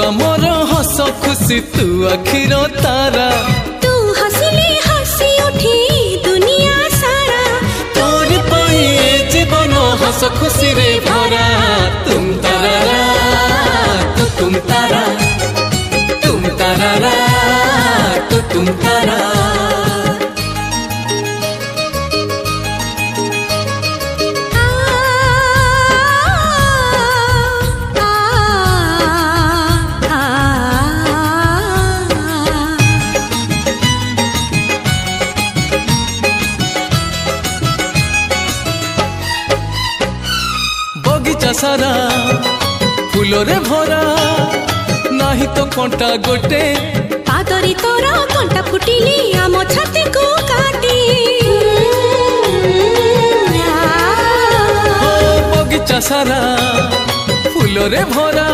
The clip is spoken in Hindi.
आमर हस खुशी तू आखिर तारा तू हसिले हसी उठी दुनिया सारा तोर पाई जीवन हस खुशी रे भरा तुम तारा तुम तारा तुम तारा तुम तारा बगीचा सारा फूलरे भरा नाही तो कंटा गोटे पादरी तोरा कंटा फुटिली आम छाती को काटी बगीचा सारा फूलरे भरा